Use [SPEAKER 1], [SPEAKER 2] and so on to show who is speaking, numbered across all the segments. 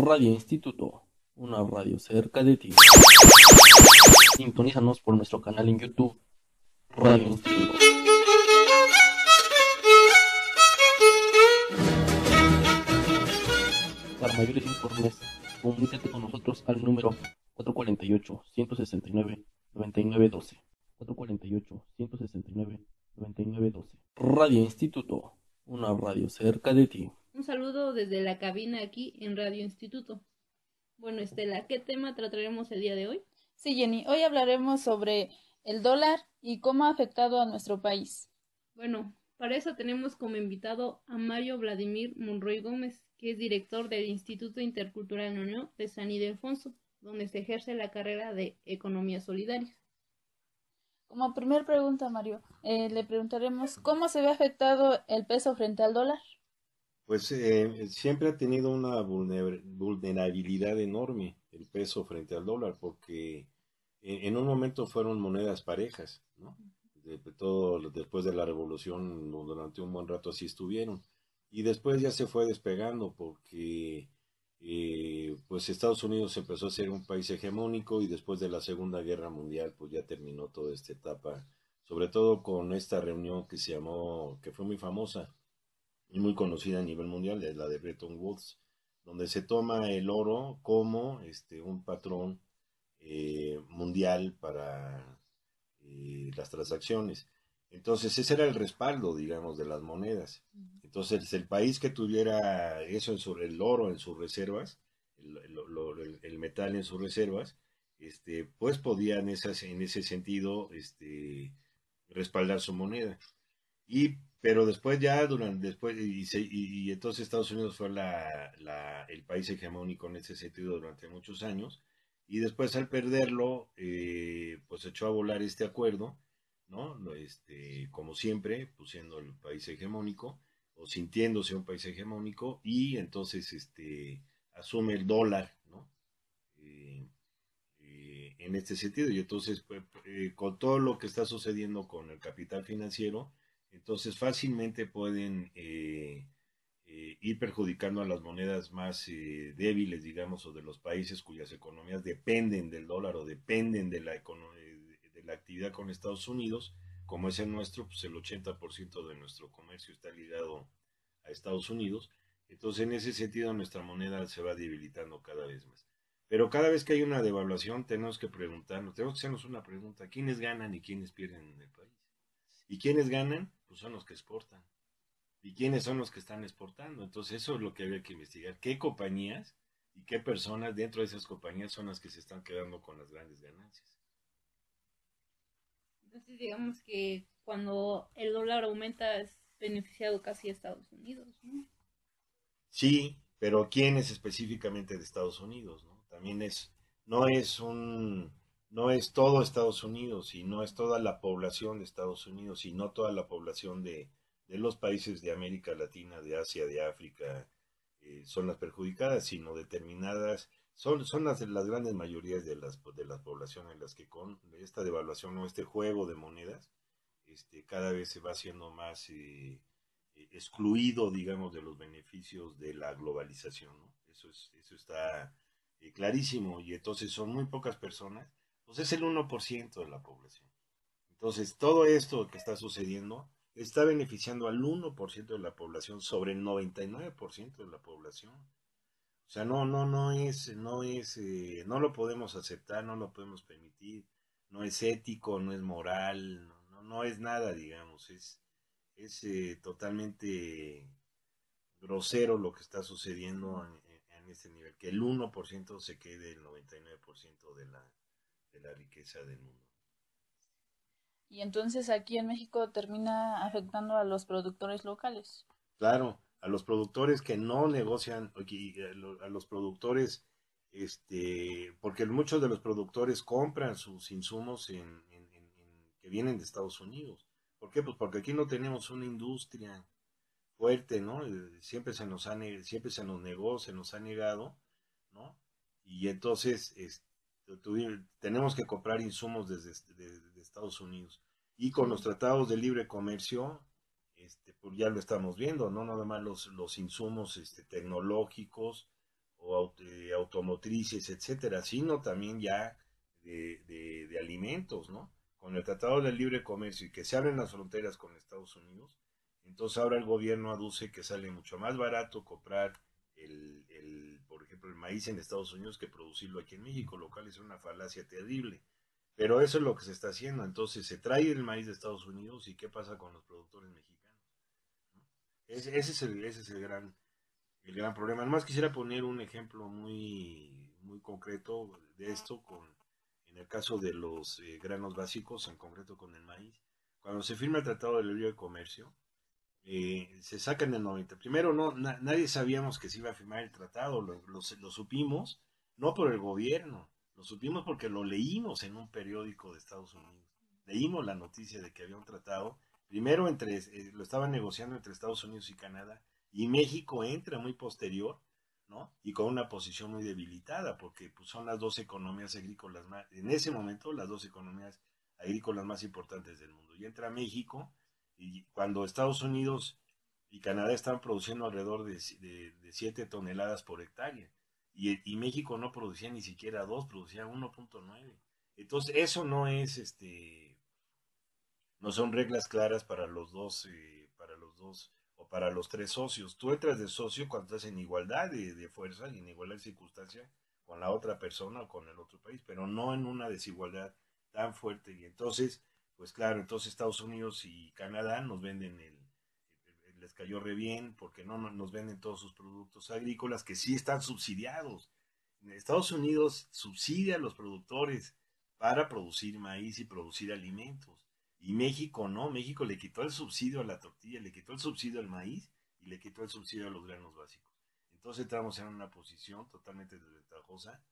[SPEAKER 1] Radio Instituto, una radio cerca de ti. Sintonízanos por nuestro canal en YouTube, Radio Instituto. Para mayores informes, comunícate con nosotros al número 448-169-9912. 448-169-9912. Radio Instituto, una radio cerca de ti.
[SPEAKER 2] Un saludo desde la cabina aquí en Radio Instituto. Bueno, Estela, ¿qué tema trataremos el día de hoy?
[SPEAKER 3] Sí, Jenny, hoy hablaremos sobre el dólar y cómo ha afectado a nuestro país.
[SPEAKER 2] Bueno, para eso tenemos como invitado a Mario Vladimir Monroy Gómez, que es director del Instituto Intercultural Ñoño de San Ildefonso, donde se ejerce la carrera de Economía Solidaria.
[SPEAKER 3] Como primer pregunta, Mario, le preguntaremos ¿cómo se ve afectado el peso frente al dólar?
[SPEAKER 4] Pues siempre ha tenido una vulnerabilidad enorme el peso frente al dólar, porque en un momento fueron monedas parejas, ¿no? Todo después de la revolución, durante un buen rato así estuvieron. Y después ya se fue despegando porque pues Estados Unidos empezó a ser un país hegemónico y después de la Segunda Guerra Mundial pues ya terminó toda esta etapa, sobre todo con esta reunión que se llamó, que fue muy famosa y muy conocida a nivel mundial, es la de Bretton Woods, donde se toma el oro como un patrón mundial para las transacciones. Entonces ese era el respaldo, digamos, de las monedas. Entonces el país que tuviera eso el oro en sus reservas, el metal en sus reservas, pues podía en ese sentido respaldar su moneda. Pero después y entonces Estados Unidos fue el país hegemónico en ese sentido durante muchos años, y después al perderlo, pues echó a volar este acuerdo, ¿no? Como siempre, pues siendo el país hegemónico, o sintiéndose un país hegemónico, y entonces asume el dólar, ¿no? En este sentido, y entonces, pues, con todo lo que está sucediendo con el capital financiero, entonces fácilmente pueden ir perjudicando a las monedas más débiles, digamos, o de los países cuyas economías dependen del dólar o dependen de la actividad con Estados Unidos, como es el nuestro, pues el 80% de nuestro comercio está ligado a Estados Unidos. Entonces, en ese sentido, nuestra moneda se va debilitando cada vez más. Pero cada vez que hay una devaluación, tenemos que hacernos una pregunta: ¿quiénes ganan y quiénes pierden en el país? ¿Y quiénes ganan? Pues son los que exportan. ¿Y quiénes son los que están exportando? Entonces eso es lo que había que investigar. ¿Qué compañías y qué personas dentro de esas compañías son las que se están quedando con las grandes ganancias?
[SPEAKER 2] Entonces digamos que cuando el dólar aumenta es beneficiado casi a Estados Unidos, ¿no?
[SPEAKER 4] Sí, pero ¿quién es específicamente de Estados Unidos, ¿no? También no es todo Estados Unidos, y no es toda la población de Estados Unidos, y no toda la población de los países de América Latina, de Asia, de África, son las perjudicadas, sino determinadas, son las grandes mayorías de las poblaciones las que con esta devaluación o este juego de monedas, cada vez se va haciendo más excluido, digamos, de los beneficios de la globalización, ¿no? Eso está clarísimo, y entonces son muy pocas personas, pues es el 1% de la población. Entonces, todo esto que está sucediendo está beneficiando al 1% de la población sobre el 99% de la población. O sea, no lo podemos aceptar, no lo podemos permitir, no es ético, no es moral, no es nada, digamos, es totalmente grosero lo que está sucediendo en este nivel, que el 1% se quede el 99% de la riqueza del mundo.
[SPEAKER 3] Y entonces aquí en México termina afectando a los productores locales.
[SPEAKER 4] Claro, a los productores que no negocian, a los productores, porque muchos de los productores compran sus insumos que vienen de Estados Unidos. ¿Por qué? Pues porque aquí no tenemos una industria fuerte, ¿no? Siempre se nos negó, se nos ha negado, ¿no? Y entonces tenemos que comprar insumos de Estados Unidos. Y con los tratados de libre comercio, pues ya lo estamos viendo, ¿no? Nada más los insumos tecnológicos automotrices, etcétera, sino también ya de alimentos, ¿no? Con el Tratado de Libre Comercio y que se abren las fronteras con Estados Unidos, entonces ahora el gobierno aduce que sale mucho más barato comprar por ejemplo, el maíz en Estados Unidos que producirlo aquí en México, lo cual es una falacia terrible. Pero eso es lo que se está haciendo. Entonces se trae el maíz de Estados Unidos y ¿qué pasa con los productores mexicanos? ¿No? Ese es el gran problema. Además quisiera poner un ejemplo muy concreto de esto en el caso de los granos básicos, en concreto con el maíz. Cuando se firma el Tratado de Libre Comercio, se saca en el 90. Primero, nadie sabíamos que se iba a firmar el tratado, lo supimos, no por el gobierno, lo supimos porque lo leímos en un periódico de Estados Unidos. Leímos la noticia de que había un tratado, primero lo estaban negociando entre Estados Unidos y Canadá, y México entra muy posterior, ¿no? Y con una posición muy debilitada, porque pues, son las dos economías agrícolas en ese momento, las dos economías agrícolas más importantes del mundo. Y entra México. Y cuando Estados Unidos y Canadá están produciendo alrededor de 7 toneladas por hectárea, y México no producía ni siquiera 2, producía 1.9. Entonces, eso no son reglas claras para los dos o para los tres socios. Tú entras de socio cuando estás en igualdad de fuerza y en igualdad de circunstancia con la otra persona o con el otro país, pero no en una desigualdad tan fuerte. Y entonces, pues claro, entonces Estados Unidos y Canadá nos venden les cayó re bien porque no nos venden todos sus productos agrícolas que sí están subsidiados. Estados Unidos subsidia a los productores para producir maíz y producir alimentos. Y México no, México le quitó el subsidio a la tortilla, le quitó el subsidio al maíz y le quitó el subsidio a los granos básicos. Entonces estamos en una posición totalmente desventajosa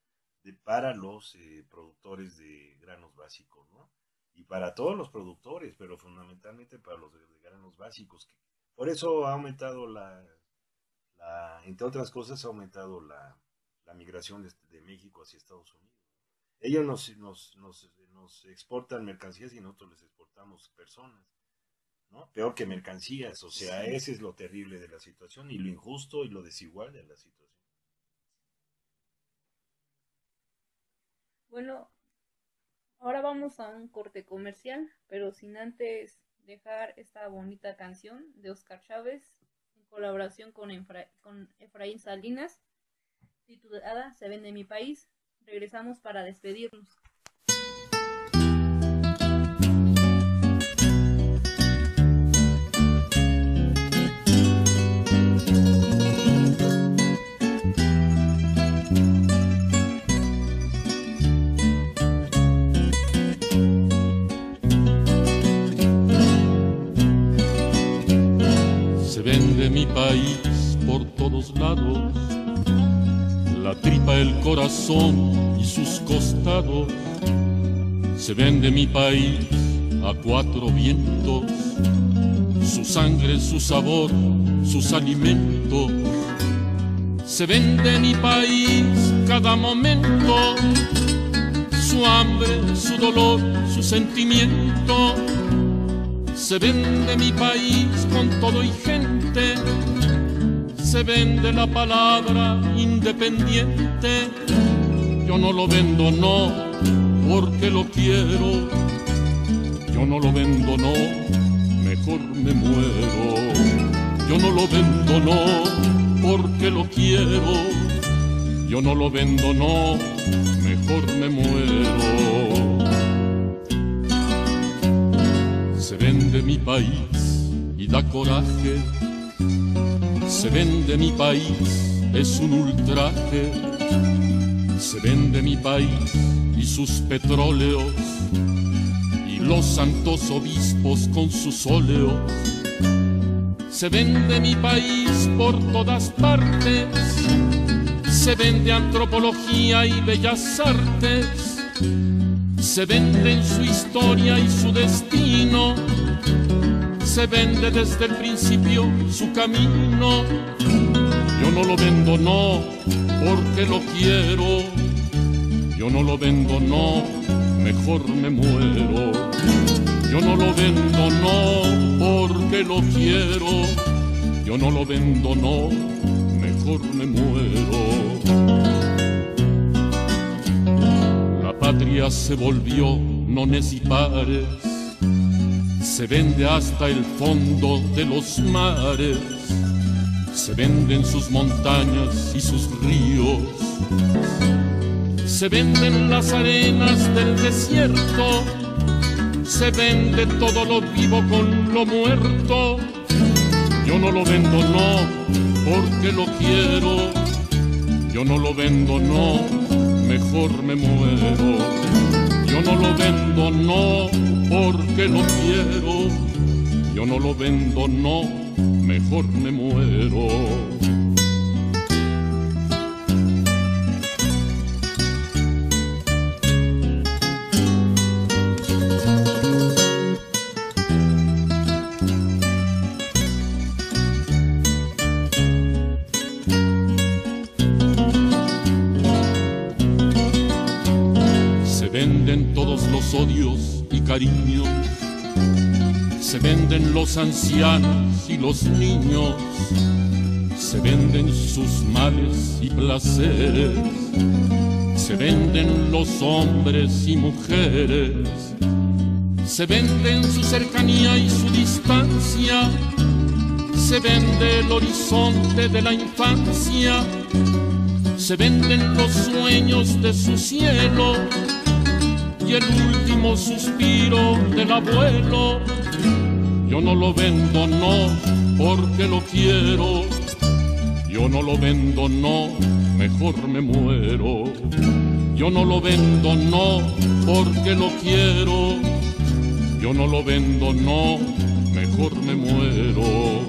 [SPEAKER 4] para los productores de granos básicos, ¿no? Y para todos los productores, pero fundamentalmente para los de granos básicos. Por eso ha aumentado entre otras cosas, ha aumentado la migración de México hacia Estados Unidos. Ellos nos exportan mercancías y nosotros les exportamos personas, ¿no? Peor que mercancías, o sea, ese es lo terrible de la situación y lo injusto y lo desigual de la situación.
[SPEAKER 2] Bueno, ahora vamos a un corte comercial, pero sin antes dejar esta bonita canción de Oscar Chávez en colaboración con Efraín Salinas, titulada Se vende mi país. Regresamos para despedirnos.
[SPEAKER 5] Se vende mi país por todos lados, la tripa, el corazón y sus costados. Se vende mi país a cuatro vientos, su sangre, su sabor, sus alimentos. Se vende mi país cada momento, su hambre, su dolor, su sentimiento. Se vende mi país con todo y gente, se vende la palabra independiente. Yo no lo vendo, no, porque lo quiero. Yo no lo vendo, no, mejor me muero. Yo no lo vendo, no, porque lo quiero. Yo no lo vendo, no, mejor me muero. Se vende mi país y da coraje. Se vende mi país, es un ultraje. Se vende mi país y sus petróleos, y los santos obispos con sus óleos. Se vende mi país por todas partes. Se vende antropología y bellas artes. Se vende en su historia y su destino. Se vende desde el principio su camino. Yo no lo vendo, no, porque lo quiero. Yo no lo vendo, no, mejor me muero. Yo no lo vendo, no, porque lo quiero. Yo no lo vendo, no, mejor me muero. patria se volvió nones y pares, se vende hasta el fondo de los mares, se venden sus montañas y sus ríos, se venden las arenas del desierto, se vende todo lo vivo con lo muerto. Yo no lo vendo, no, porque lo quiero. Yo no lo vendo, no, mejor me muero. Yo no lo vendo, no, porque lo quiero. Yo no lo vendo, no, mejor me muero. Todos los odios y cariños, se venden los ancianos y los niños, se venden sus males y placeres, se venden los hombres y mujeres, se venden su cercanía y su distancia, se vende el horizonte de la infancia, se venden los sueños de su cielo y el último suspiro del abuelo. Yo no lo vendo, no, porque lo quiero. Yo no lo vendo, no, mejor me muero. Yo no lo vendo, no, porque lo quiero. Yo no lo vendo, no, mejor me muero.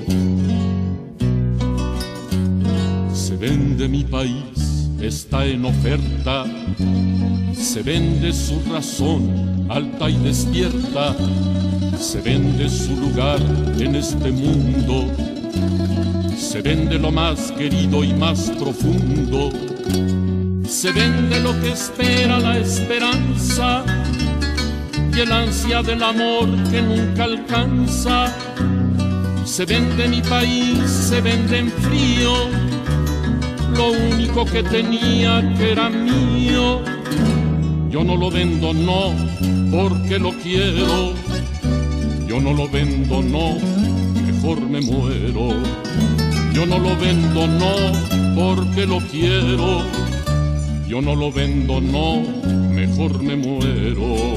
[SPEAKER 5] Se vende mi país, está en oferta. Se vende su razón alta y despierta, se vende su lugar en este mundo, se vende lo más querido y más profundo, se vende lo que espera la esperanza y el ansia del amor que nunca alcanza. Se vende mi país, se vende en frío, lo único que tenía que era mío. Yo no lo vendo, no, porque lo quiero. Yo no lo vendo, no, mejor me muero. Yo no lo vendo, no, porque lo quiero. Yo no lo vendo, no, mejor me muero.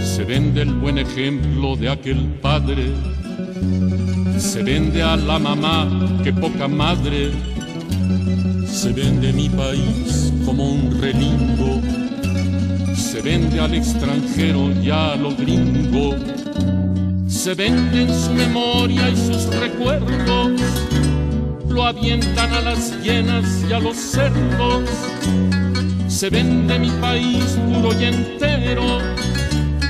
[SPEAKER 5] Se vende el buen ejemplo de aquel padre, se vende a la mamá, que poca madre. Se vende mi país como un relingo, se vende al extranjero y a lo gringo, se venden su memoria y sus recuerdos, lo avientan a las hienas y a los cerdos. Se vende mi país puro y entero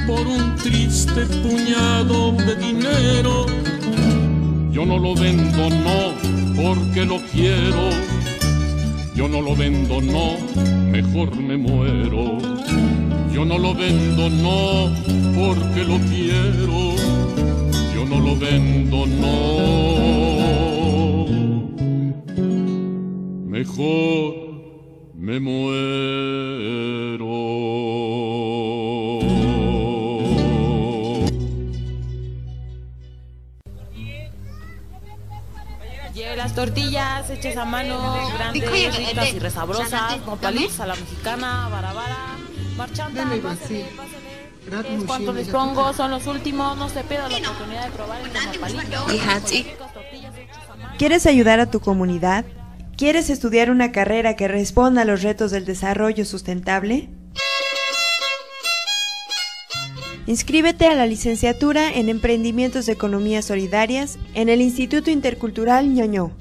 [SPEAKER 5] por un triste puñado de dinero. Yo no lo vendo, no, porque lo quiero. Yo no lo vendo, no, mejor me muero. Yo no lo vendo, no, porque lo quiero. Yo no lo vendo, no, mejor me muero.
[SPEAKER 6] Las tortillas hechas a mano, grandes, ricas y resabrosas, nopalitos a la mexicana, barabara, marchanta, pásale. Cuanto les pongo son los últimos, no se pierda la oportunidad de probar estos nopalitos.
[SPEAKER 7] ¿Quieres ayudar a tu comunidad? ¿Quieres estudiar una carrera que responda a los retos del desarrollo sustentable? Inscríbete a la licenciatura en Emprendimientos de Economías Solidarias en el Instituto Intercultural Ñoñó.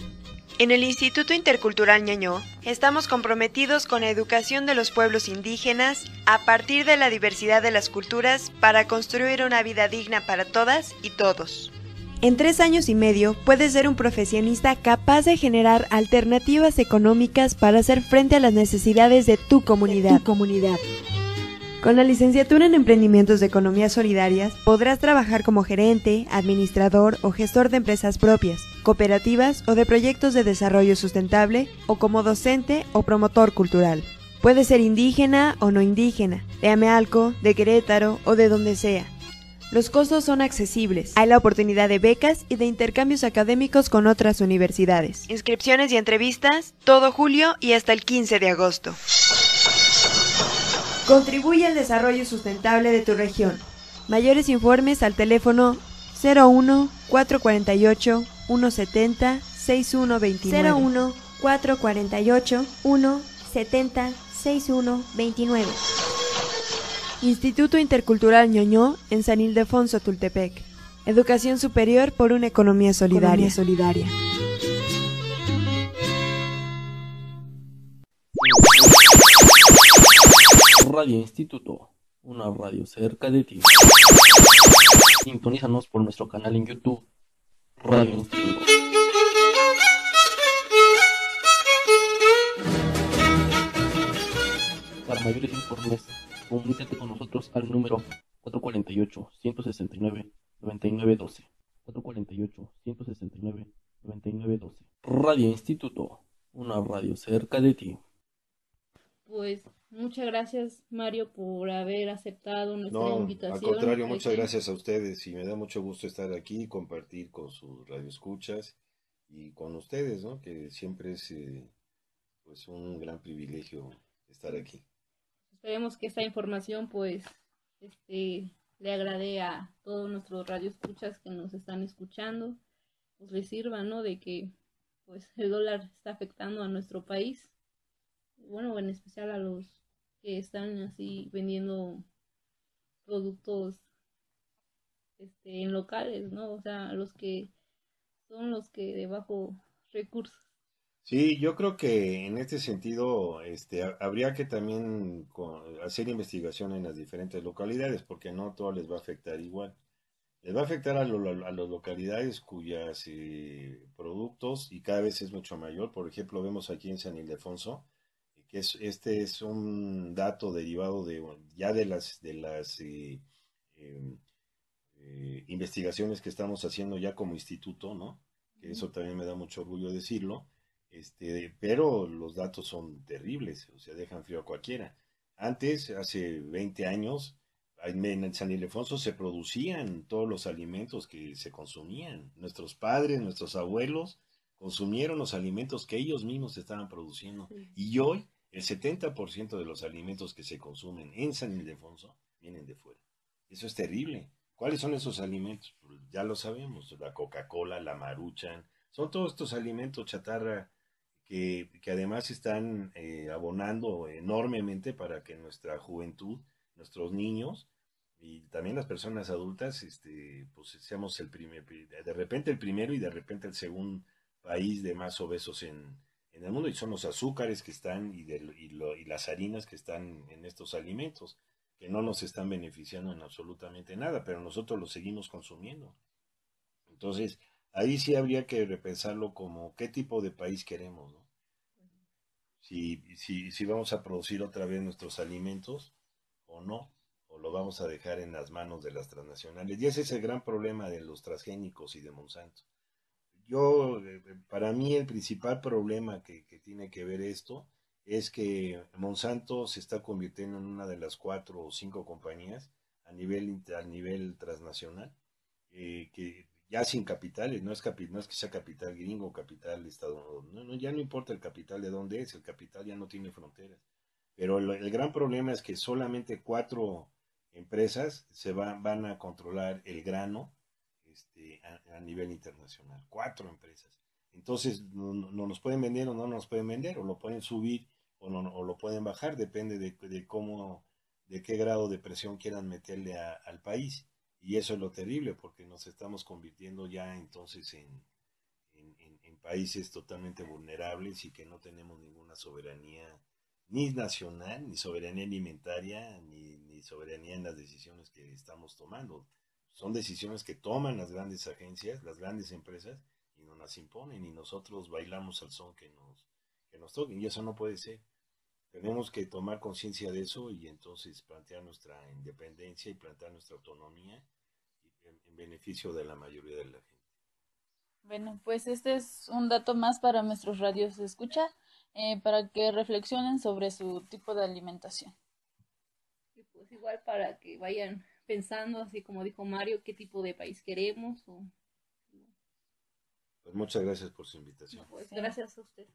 [SPEAKER 7] En el Instituto Intercultural Ñoñó estamos comprometidos con la educación de los pueblos indígenas a partir de la diversidad de las culturas para construir una vida digna para todas y todos. En 3 años y medio puedes ser un profesionista capaz de generar alternativas económicas para hacer frente a las necesidades de tu comunidad. Con la licenciatura en Emprendimientos de Economías Solidarias podrás trabajar como gerente, administrador o gestor de empresas propias, cooperativas o de proyectos de desarrollo sustentable o como docente o promotor cultural. Puede ser indígena o no indígena, de Amealco, de Querétaro o de donde sea. Los costos son accesibles. Hay la oportunidad de becas y de intercambios académicos con otras universidades. Inscripciones y entrevistas todo julio y hasta el 15 de agosto. Contribuye al desarrollo sustentable de tu región. Mayores informes al teléfono 01 448 170 6129.
[SPEAKER 8] 01 448 170 6129.
[SPEAKER 7] Instituto Intercultural Ñoñó en San Ildefonso, Tultepec. Educación superior por una economía solidaria.
[SPEAKER 1] Radio Instituto, una radio cerca de ti. Sintonízanos por nuestro canal en YouTube, Radio Instituto. Para mayores informes, comunícate con nosotros al número 448-169-9912. 448-169-9912. Radio Instituto, una radio cerca de ti.
[SPEAKER 2] Pues muchas gracias, Mario, por haber aceptado nuestra invitación.
[SPEAKER 4] Al contrario, muchas gracias a ustedes y me da mucho gusto estar aquí y compartir con sus radioescuchas y con ustedes, ¿no? Que siempre es pues un gran privilegio estar aquí.
[SPEAKER 2] Esperemos que esta información pues le agrade a todos nuestros radioescuchas que nos están escuchando, pues les sirva, ¿no? De que pues el dólar está afectando a nuestro país. Bueno, en especial a los que están así vendiendo productos en locales, ¿no? O sea, los que son los que de bajo recursos.
[SPEAKER 4] Sí, yo creo que en este sentido habría que también hacer investigación en las diferentes localidades, porque no todo les va a afectar igual. Les va a afectar a las localidades cuyas productos, y cada vez es mucho mayor. Por ejemplo, vemos aquí en San Ildefonso, que este es un dato derivado de las investigaciones que estamos haciendo ya como instituto, ¿no? Que eso también me da mucho orgullo decirlo. Pero los datos son terribles, o sea, dejan frío a cualquiera. Antes, hace 20 años, en San Ildefonso se producían todos los alimentos que se consumían. Nuestros padres, nuestros abuelos consumieron los alimentos que ellos mismos estaban produciendo. Sí. Y hoy, el 70% de los alimentos que se consumen en San Ildefonso vienen de fuera. Eso es terrible. ¿Cuáles son esos alimentos? Pues ya lo sabemos, la Coca-Cola, la Maruchan, son todos estos alimentos chatarra que además están abonando enormemente para que nuestra juventud, nuestros niños y también las personas adultas, pues seamos de repente el primero y de repente el segundo país de más obesos en el mundo, y son los azúcares que están y las harinas que están en estos alimentos, que no nos están beneficiando en absolutamente nada, pero nosotros los seguimos consumiendo. Entonces, ahí sí habría que repensarlo como qué tipo de país queremos, ¿no? Si vamos a producir otra vez nuestros alimentos o no, o lo vamos a dejar en las manos de las transnacionales. Y ese es el gran problema de los transgénicos y de Monsanto. Para mí el principal problema que tiene que ver esto es que Monsanto se está convirtiendo en una de las 4 o 5 compañías a nivel transnacional, que ya sin capitales, no es que sea capital gringo o capital estadounidense, ya no importa el capital de dónde es, el capital ya no tiene fronteras. Pero el gran problema es que solamente 4 empresas van a controlar el grano a nivel internacional. 4 empresas. Entonces, no nos pueden vender o no nos pueden vender, o lo pueden subir o lo pueden bajar, depende de qué grado de presión quieran meterle al país. Y eso es lo terrible, porque nos estamos convirtiendo ya entonces en países totalmente vulnerables y que no tenemos ninguna soberanía, ni nacional, ni soberanía alimentaria, ni soberanía en las decisiones que estamos tomando. Son decisiones que toman las grandes agencias, las grandes empresas, y nos las imponen, y nosotros bailamos al son que nos toquen, y eso no puede ser. Tenemos que tomar conciencia de eso y entonces plantear nuestra independencia y plantear nuestra autonomía en beneficio de la mayoría de la gente.
[SPEAKER 3] Bueno, pues este es un dato más para nuestros radios escucha. para que reflexionen sobre su tipo de alimentación.
[SPEAKER 2] Y pues igual para que vayan pensando, así como dijo Mario, qué tipo de país queremos.
[SPEAKER 4] Pues muchas gracias por su invitación.
[SPEAKER 2] No, pues, gracias a usted.